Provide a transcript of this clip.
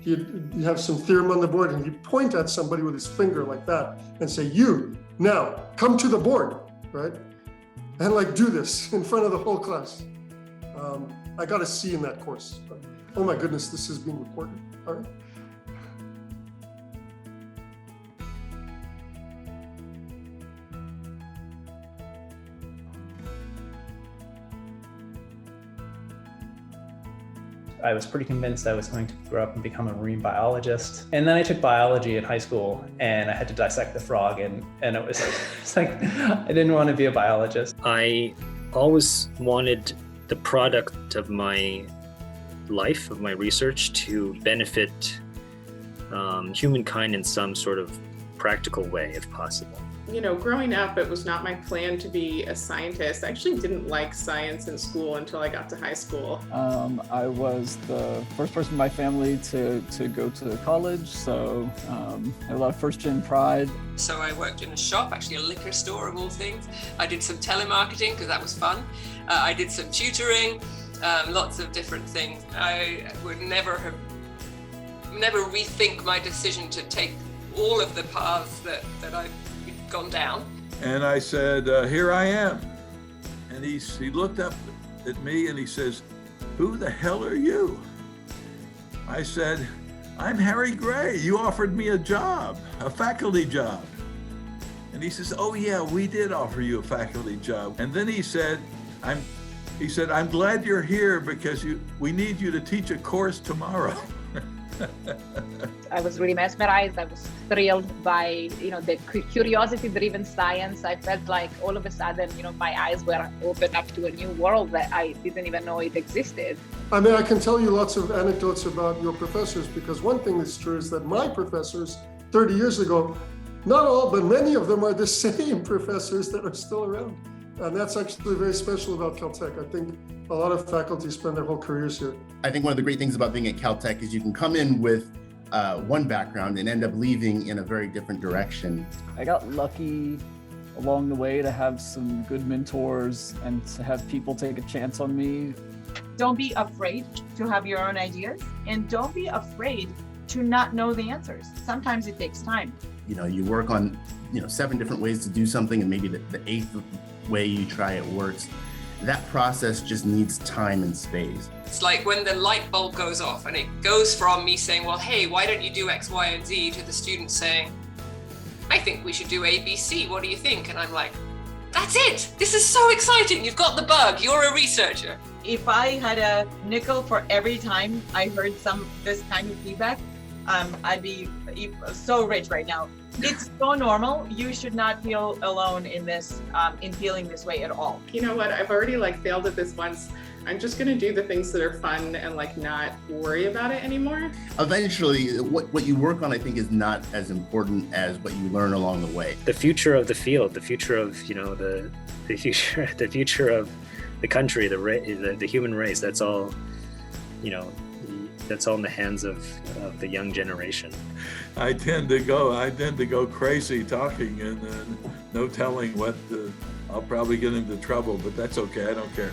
he'd have some theorem on the board and he'd point at somebody with his finger like that and say, you, now, come to the board, right? And like do this in front of the whole class. I got a C in that course. But, oh my goodness, this is being recorded. All right. I was pretty convinced I was going to grow up and become a marine biologist. And then I took biology in high school and I had to dissect the frog and it was it's like, I didn't want to be a biologist. I always wanted the product of my life, of my research, to benefit humankind in some sort of practical way, if possible. You know, growing up, it was not my plan to be a scientist. I actually didn't like science in school until I got to high school. I was the first person in my family to go to college, so I had a lot of first-gen pride. So I worked in a shop, actually a liquor store of all things. I did some telemarketing because that was fun. I did some tutoring, lots of different things. I would never rethink my decision to take all of the paths that I've gone down. And I said, here I am. And he looked up at me and he says, who the hell are you? I said, I'm Harry Gray. You offered me a job, a faculty job. And he says, oh yeah, we did offer you a faculty job. And then he said, I'm glad you're here because we need you to teach a course tomorrow. I was really mesmerized. I was thrilled by, the curiosity-driven science. I felt like all of a sudden, my eyes were opened up to a new world that I didn't even know it existed. I mean, I can tell you lots of anecdotes about your professors, because one thing that's true is that my professors 30 years ago, not all, but many of them are the same professors that are still around. And that's actually very special about Caltech. I think a lot of faculty spend their whole careers here. I think one of the great things about being at Caltech is you can come in with one background and end up leaving in a very different direction. I got lucky along the way to have some good mentors and to have people take a chance on me. Don't be afraid to have your own ideas, and don't be afraid to not know the answers. Sometimes it takes time. You work on 7 different ways to do something, and maybe the 8th way you try it works. That process just needs time and space. It's like when the light bulb goes off and it goes from me saying, well, hey, why don't you do X, Y, and Z, to the students saying, I think we should do A, B, C. What do you think? And I'm like, that's it. This is so exciting. You've got the bug. You're a researcher. If I had a nickel for every time I heard this kind of feedback, I'd be so rich right now. It's so normal. You should not feel alone in this, in feeling this way at all. You know what? I've already failed at this once. I'm just going to do the things that are fun and not worry about it anymore. Eventually, what you work on, I think, is not as important as what you learn along the way. The future of the field, the future of the future of the country, the human race. That's all, that's all in the hands of the young generation. I tend to go crazy talking, and no telling what, I'll probably get into trouble, but that's okay, I don't care.